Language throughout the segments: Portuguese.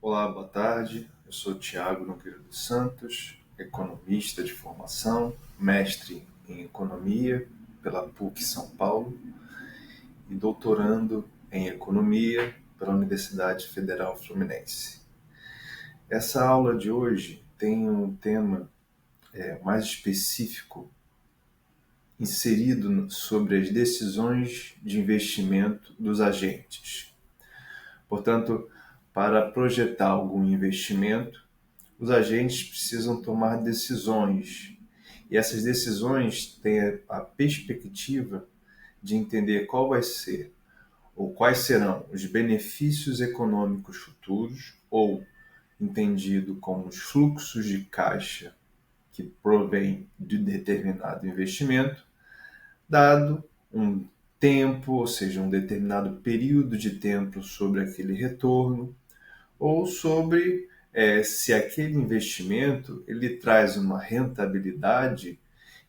Olá, boa tarde. Eu sou Tiago Nogueira dos Santos, economista de formação, mestre em economia pela PUC São Paulo e doutorando em economia pela Universidade Federal Fluminense. Essa aula de hoje tem um tema mais específico inserido sobre as decisões de investimento dos agentes. Portanto, para projetar algum investimento, os agentes precisam tomar decisões. E essas decisões têm a perspectiva de entender qual vai ser ou quais serão os benefícios econômicos futuros, ou entendido como os fluxos de caixa que provém de determinado investimento, dado um tempo, ou seja, um determinado período de tempo sobre aquele retorno, ou sobre se aquele investimento ele traz uma rentabilidade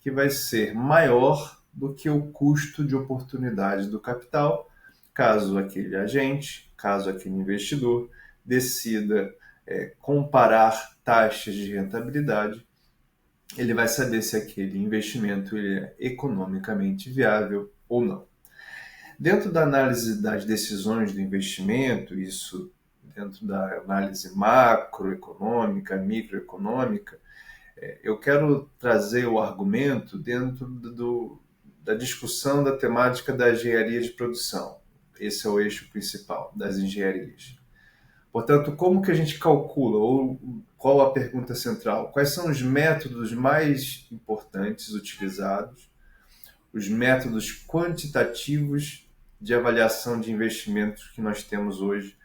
que vai ser maior do que o custo de oportunidade do capital, caso aquele agente, caso aquele investidor decida comparar taxas de rentabilidade. Ele vai saber se aquele investimento ele é economicamente viável ou não. Dentro da análise das decisões do investimento, isso dentro da análise macroeconômica, microeconômica, eu quero trazer o argumento dentro da discussão da temática da engenharia de produção. Esse é o eixo principal das engenharias. Portanto, como que a gente calcula, ou qual a pergunta central? Quais são os métodos mais importantes utilizados, os métodos quantitativos de avaliação de investimentos que nós temos hoje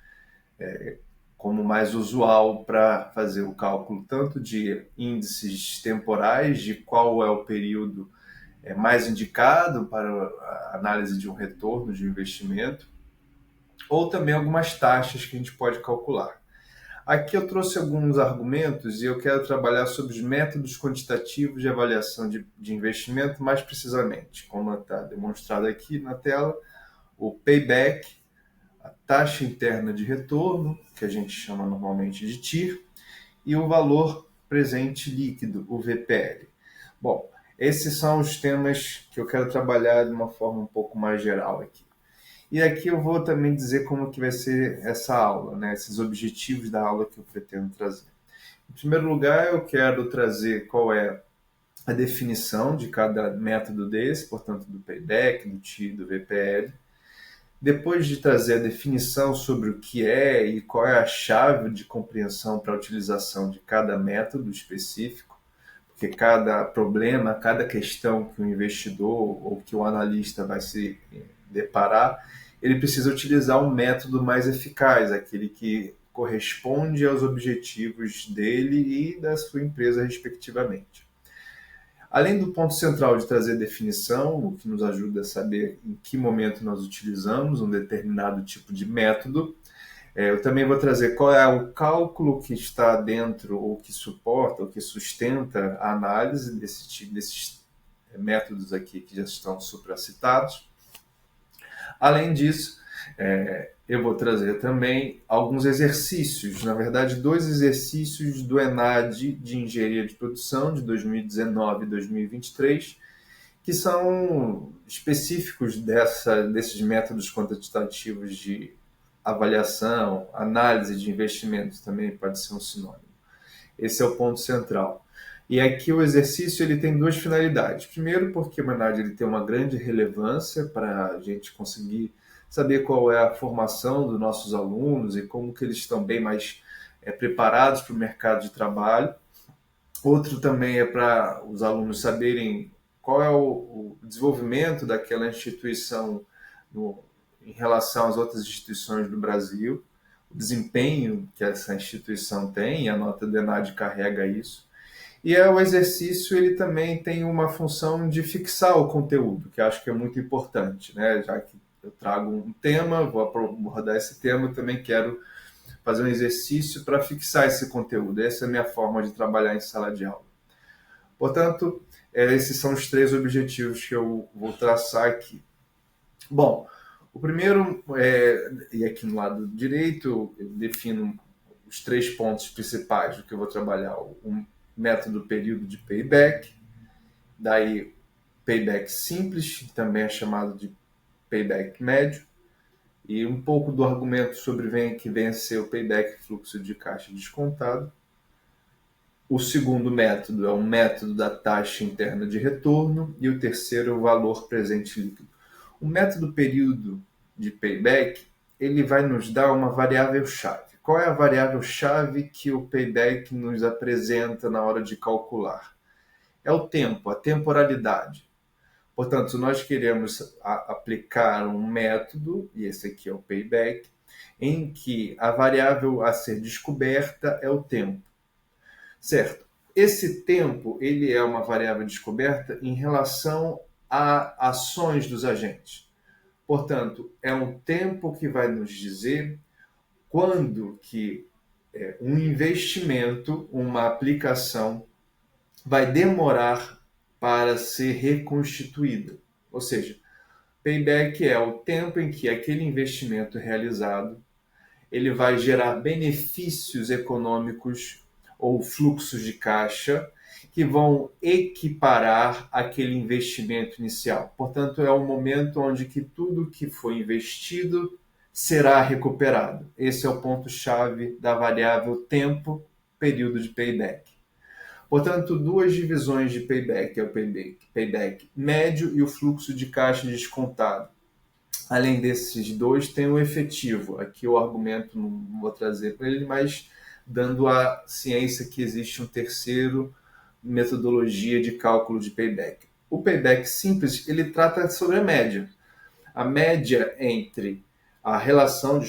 como mais usual para fazer o cálculo tanto de índices temporais, de qual é o período mais indicado para a análise de um retorno de um investimento, ou também algumas taxas que a gente pode calcular. Aqui eu trouxe alguns argumentos e eu quero trabalhar sobre os métodos quantitativos de avaliação de investimento mais precisamente, como está demonstrado aqui na tela, o payback, a taxa interna de retorno, que a gente chama normalmente de TIR, e o valor presente líquido, o VPL. Bom, esses são os temas que eu quero trabalhar de uma forma um pouco mais geral aqui. E aqui eu vou também dizer como que vai ser essa aula, né? Esses objetivos da aula que eu pretendo trazer. Em primeiro lugar, eu quero trazer qual é a definição de cada método desse, portanto, do payback, do TIR, do VPL. Depois de trazer a definição sobre o que é e qual é a chave de compreensão para a utilização de cada método específico, porque cada problema, cada questão que o investidor ou que o analista vai se deparar, ele precisa utilizar um método mais eficaz, aquele que corresponde aos objetivos dele e da sua empresa, respectivamente. Além do ponto central de trazer definição, o que nos ajuda a saber em que momento nós utilizamos um determinado tipo de método, eu também vou trazer qual é o cálculo que está dentro, ou que suporta, ou que sustenta a análise desses métodos aqui que já estão supracitados. Além disso, eu vou trazer também alguns exercícios, na verdade, 2 exercícios do ENAD de Engenharia de Produção de 2019 e 2023, que são específicos desses métodos quantitativos de avaliação, análise de investimentos, também pode ser um sinônimo. Esse é o ponto central. E aqui o exercício ele tem 2 finalidades. Primeiro, porque o ENAD ele tem uma grande relevância para a gente conseguir saber qual é a formação dos nossos alunos e como que eles estão bem mais preparados para o mercado de trabalho. Outro também é para os alunos saberem qual é o desenvolvimento daquela instituição em relação às outras instituições do Brasil, o desempenho que essa instituição tem, e a nota do ENAD carrega isso. E o exercício ele também tem uma função de fixar o conteúdo, que acho que é muito importante, né? Já que eu trago um tema, vou abordar esse tema, eu também quero fazer um exercício para fixar esse conteúdo. Essa é a minha forma de trabalhar em sala de aula. Portanto, esses são os 3 objetivos que eu vou traçar aqui. Bom, o primeiro, e aqui no lado direito, eu defino os 3 pontos principais do que eu vou trabalhar: o método período de payback, daí payback simples, também é chamado de payback médio, e um pouco do argumento sobre que vem a ser o payback fluxo de caixa descontado. O segundo método é o método da taxa interna de retorno e o terceiro é o valor presente líquido. O método período de payback, ele vai nos dar uma variável-chave. Qual é a variável-chave que o payback nos apresenta na hora de calcular? É o tempo, a temporalidade. Portanto, nós queremos aplicar um método, e esse aqui é o payback, em que a variável a ser descoberta é o tempo. Certo? Esse tempo, ele é uma variável descoberta em relação a ações dos agentes. Portanto, é um tempo que vai nos dizer quando que um investimento, uma aplicação, vai demorar para ser reconstituída. Ou seja, payback é o tempo em que aquele investimento realizado ele vai gerar benefícios econômicos ou fluxos de caixa que vão equiparar aquele investimento inicial. Portanto, é o momento onde que tudo que foi investido será recuperado. Esse é o ponto-chave da variável tempo, período de payback. Portanto, duas divisões de payback, é o payback médio e o fluxo de caixa descontado. Além desses dois, tem o efetivo. Aqui o argumento não vou trazer para ele, mas dando a ciência que existe um terceiro metodologia de cálculo de payback. O payback simples, ele trata sobre a média. A média entre a relação,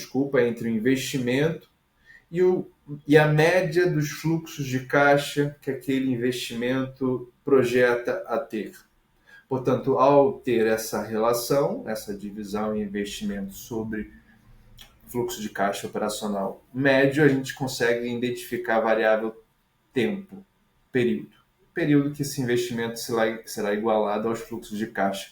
entre o investimento e a média dos fluxos de caixa que aquele investimento projeta a ter. Portanto, ao ter essa relação, essa divisão em investimento sobre fluxo de caixa operacional médio, a gente consegue identificar a variável tempo, período. Período que esse investimento será igualado aos fluxos de caixa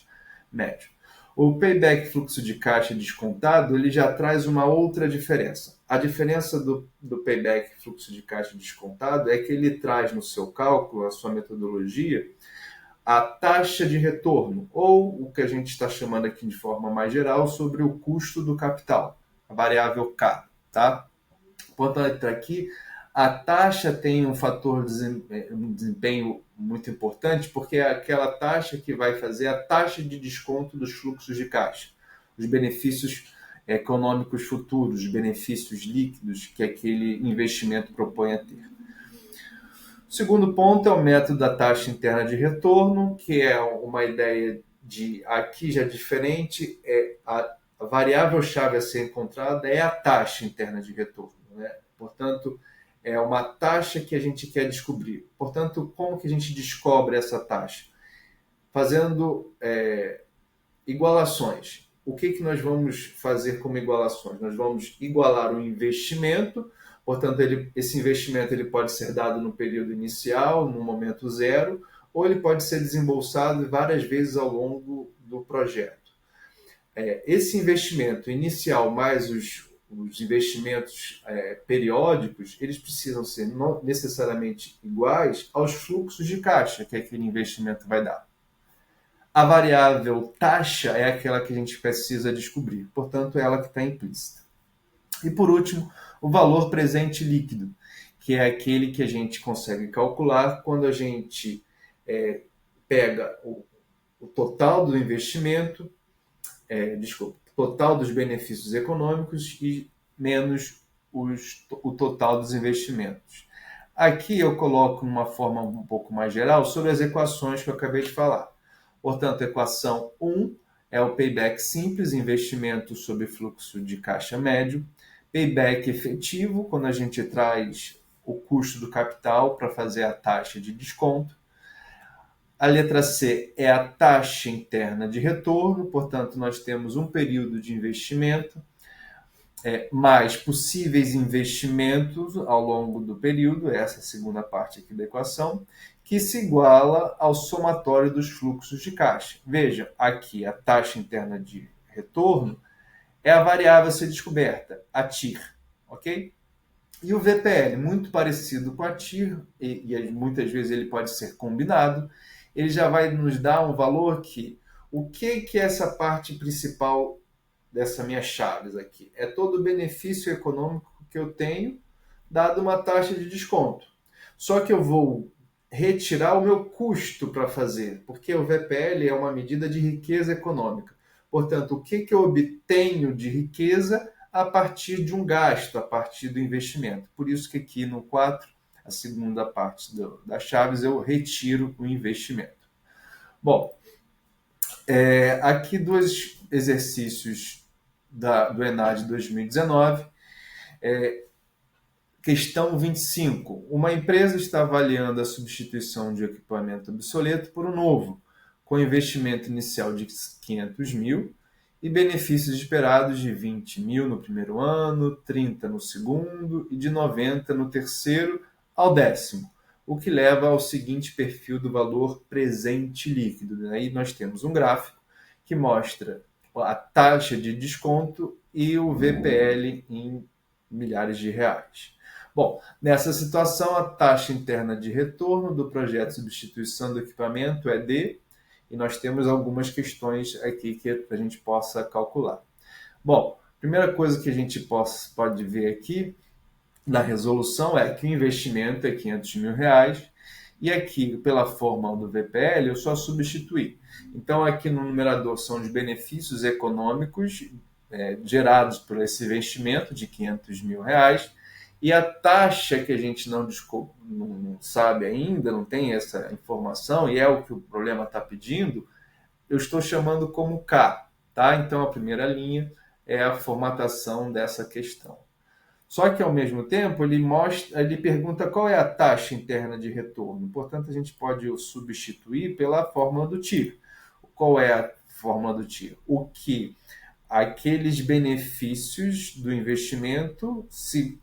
médio. O payback fluxo de caixa descontado, ele já traz uma outra diferença. A diferença do payback fluxo de caixa descontado é que ele traz no seu cálculo, a sua metodologia, a taxa de retorno, ou o que a gente está chamando aqui de forma mais geral, sobre o custo do capital, a variável K. Tá? Portanto, aqui a taxa tem um fator um desempenho muito importante, porque é aquela taxa que vai fazer a taxa de desconto dos fluxos de caixa, os benefícios econômicos futuros, os benefícios líquidos que aquele investimento propõe a ter. O segundo ponto é o método da taxa interna de retorno, que é uma ideia aqui já diferente, a variável-chave a ser encontrada é a taxa interna de retorno, né? Portanto, é uma taxa que a gente quer descobrir. Portanto, como que a gente descobre essa taxa? Fazendo igualações. O que nós vamos fazer como igualações? Nós vamos igualar o investimento. Portanto, esse investimento ele pode ser dado no período inicial, no momento zero, ou ele pode ser desembolsado várias vezes ao longo do projeto. Esse investimento inicial mais os investimentos periódicos, eles precisam ser necessariamente iguais aos fluxos de caixa que aquele investimento vai dar. A variável taxa é aquela que a gente precisa descobrir, portanto, é ela que está implícita. E por último, o valor presente líquido, que é aquele que a gente consegue calcular quando a gente pega o total do investimento, total dos benefícios econômicos e menos o total dos investimentos. Aqui eu coloco uma forma um pouco mais geral sobre as equações que eu acabei de falar. Portanto, a equação 1 é o payback simples, investimento sobre fluxo de caixa médio. Payback efetivo, quando a gente traz o custo do capital para fazer a taxa de desconto. A letra C é a taxa interna de retorno, portanto, nós temos um período de investimento, mais possíveis investimentos ao longo do período, essa é a segunda parte aqui da equação, que se iguala ao somatório dos fluxos de caixa. Veja, aqui a taxa interna de retorno é a variável a ser descoberta, a TIR, ok? E o VPL, muito parecido com a TIR, e muitas vezes ele pode ser combinado, ele já vai nos dar um valor que o que é essa parte principal dessa minha chaves aqui? É todo o benefício econômico que eu tenho dado uma taxa de desconto. Só que eu vou retirar o meu custo para fazer, porque o VPL é uma medida de riqueza econômica. Portanto, o que eu obtenho de riqueza a partir de um gasto, a partir do investimento. Por isso que aqui no 4, a segunda parte das chaves, eu retiro o investimento. Bom, aqui dois exercícios do ENAD 2019. Questão 25. Uma empresa está avaliando a substituição de equipamento obsoleto por um novo, com investimento inicial de 500 mil e benefícios esperados de 20 mil no primeiro ano, 30 no segundo e de 90 no terceiro ao 10º, o que leva ao seguinte perfil do valor presente líquido. Aí nós temos um gráfico que mostra a taxa de desconto e o VPL em milhares de reais. Bom, nessa situação, a taxa interna de retorno do projeto de substituição do equipamento é D, e nós temos algumas questões aqui que a gente possa calcular. Bom, a primeira coisa que a gente pode ver aqui na resolução é que o investimento é 500 mil reais, e aqui, pela fórmula do VPL, eu só substituí. Então, aqui no numerador são os benefícios econômicos gerados por esse investimento de 500 mil reais, e a taxa que a gente não sabe ainda, não tem essa informação, e é o que o problema está pedindo, eu estou chamando como K. Tá? Então, a primeira linha é a formatação dessa questão. Só que, ao mesmo tempo, ele pergunta qual é a taxa interna de retorno. Portanto, a gente pode substituir pela fórmula do TIR. Qual é a fórmula do TIR? O que aqueles benefícios do investimento,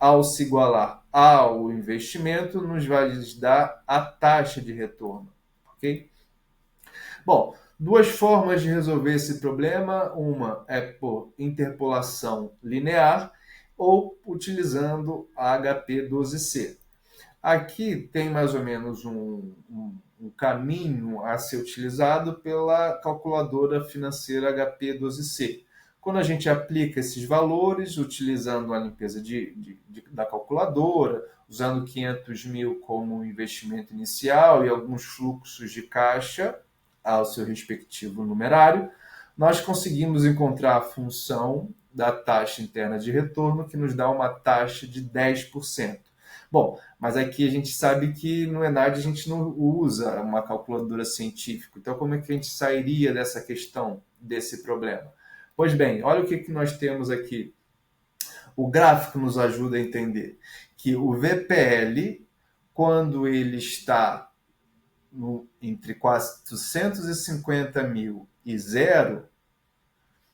ao se igualar ao investimento, nos vai dar a taxa de retorno. Ok? Bom, duas formas de resolver esse problema. Uma é por interpolação linear ou utilizando a HP12C. Aqui tem mais ou menos um caminho a ser utilizado pela calculadora financeira HP12C. Quando a gente aplica esses valores, utilizando a limpeza da calculadora, usando 500 mil como investimento inicial e alguns fluxos de caixa ao seu respectivo numerário, nós conseguimos encontrar a função da taxa interna de retorno, que nos dá uma taxa de 10%. Bom, mas aqui a gente sabe que no ENAD a gente não usa uma calculadora científica. Então, como é que a gente sairia dessa questão, desse problema? Pois bem, olha o que nós temos aqui. O gráfico nos ajuda a entender que o VPL, quando ele está entre 450 mil e zero,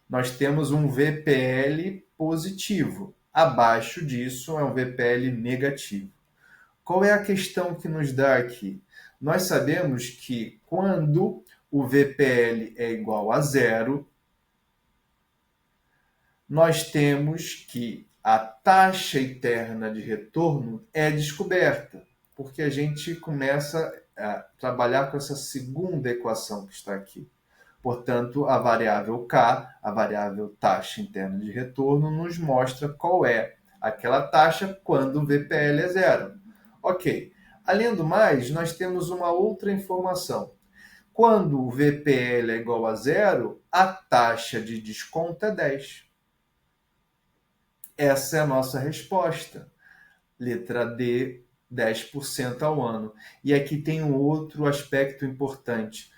nós temos um VPL positivo. Abaixo disso é um VPL negativo. Qual é a questão que nos dá aqui? Nós sabemos que quando o VPL é igual a zero, nós temos que a taxa interna de retorno é descoberta, porque a gente começa a trabalhar com essa segunda equação que está aqui. Portanto, a variável K, a variável taxa interna de retorno, nos mostra qual é aquela taxa quando o VPL é zero. Ok. Além do mais, nós temos uma outra informação. Quando o VPL é igual a zero, a taxa de desconto é 10. Essa é a nossa resposta. Letra D, 10% ao ano. E aqui tem um outro aspecto importante.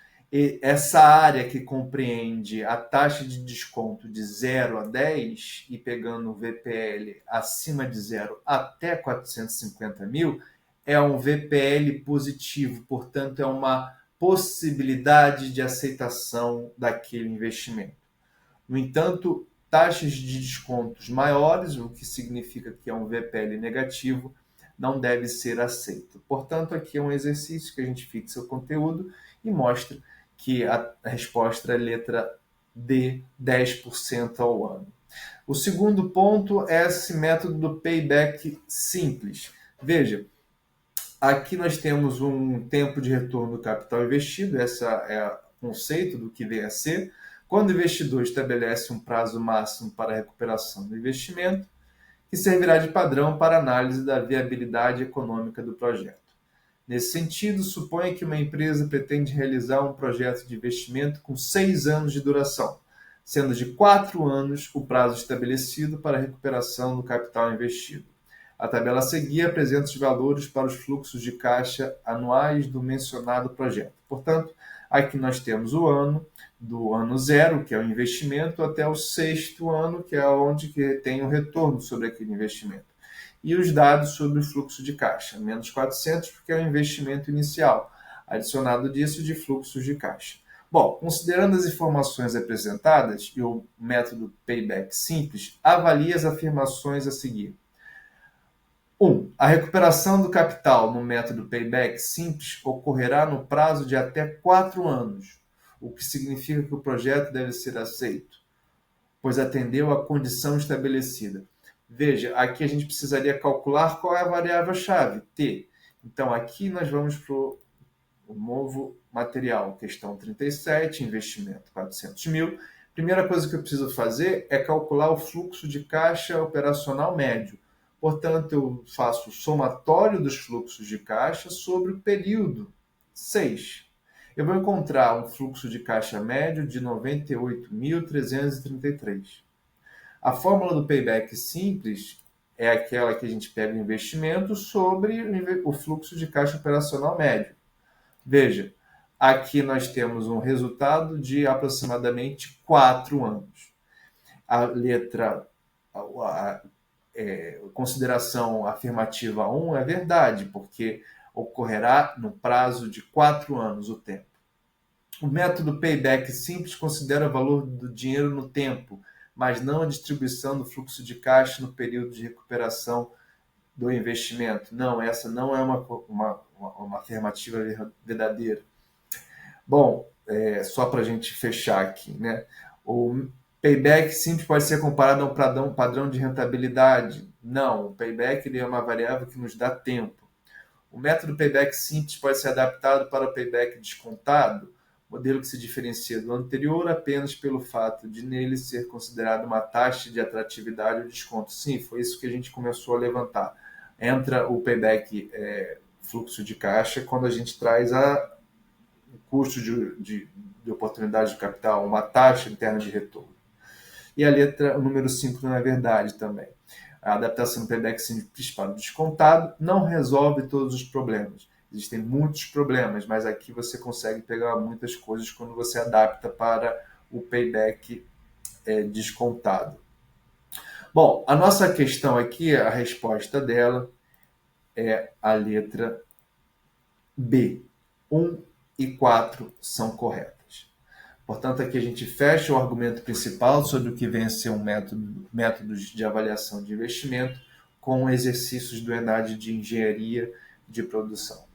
Essa área que compreende a taxa de desconto de 0 a 10 e pegando o VPL acima de 0 até 450 mil, é um VPL positivo, portanto, é uma possibilidade de aceitação daquele investimento. No entanto, taxas de descontos maiores, o que significa que é um VPL negativo, não deve ser aceito. Portanto, aqui é um exercício que a gente fixa o conteúdo e mostra que a resposta é letra D, 10% ao ano. O segundo ponto é esse método do payback simples. Veja, aqui nós temos um tempo de retorno do capital investido, esse é o conceito do que vem a ser. Quando o investidor estabelece um prazo máximo para a recuperação do investimento, que servirá de padrão para análise da viabilidade econômica do projeto. Nesse sentido, suponha que uma empresa pretende realizar um projeto de investimento com 6 anos de duração, sendo de 4 anos o prazo estabelecido para a recuperação do capital investido. A tabela a seguir apresenta os valores para os fluxos de caixa anuais do mencionado projeto. Portanto, aqui nós temos o ano, do ano 0, que é o investimento, até o 6º ano, que é onde que tem o retorno sobre aquele investimento. E os dados sobre o fluxo de caixa, menos 400, porque é o investimento inicial, adicionado disso de fluxos de caixa. Bom, considerando as informações apresentadas e o método payback simples, avalie as afirmações a seguir. 1. A recuperação do capital no método payback simples ocorrerá no prazo de até 4 anos, o que significa que o projeto deve ser aceito, pois atendeu à condição estabelecida. Veja, aqui a gente precisaria calcular qual é a variável-chave, T. Então, aqui nós vamos para o novo material, questão 37, investimento 400 mil. Primeira coisa que eu preciso fazer é calcular o fluxo de caixa operacional médio. Portanto, eu faço o somatório dos fluxos de caixa sobre o período 6. Eu vou encontrar um fluxo de caixa médio de 98.333. A fórmula do payback simples é aquela que a gente pega o investimento sobre o fluxo de caixa operacional médio. Veja, aqui nós temos um resultado de aproximadamente 4 anos. A letra, consideração afirmativa 1 é verdade, porque ocorrerá no prazo de 4 anos o tempo. O método payback simples considera o valor do dinheiro no tempo, mas não a distribuição do fluxo de caixa no período de recuperação do investimento. Não, essa não é uma afirmativa verdadeira. Bom, só para a gente fechar aqui, né? O payback simples pode ser comparado a um padrão de rentabilidade. Não, o payback ele é uma variável que nos dá tempo. O método payback simples pode ser adaptado para o payback descontado, modelo que se diferencia do anterior apenas pelo fato de nele ser considerado uma taxa de atratividade ou desconto. Sim, foi isso que a gente começou a levantar. Entra o payback fluxo de caixa quando a gente traz o custo de oportunidade de capital, uma taxa interna de retorno. E a letra, o número 5 não é verdade também. A adaptação do payback simples para o descontado não resolve todos os problemas. Existem muitos problemas, mas aqui você consegue pegar muitas coisas quando você adapta para o payback descontado. Bom, a nossa questão aqui, a resposta dela é a letra B. 1 e 4 são corretas. Portanto, aqui a gente fecha o argumento principal sobre o que vem a ser métodos de avaliação de investimento com exercícios do ENAD de engenharia de produção.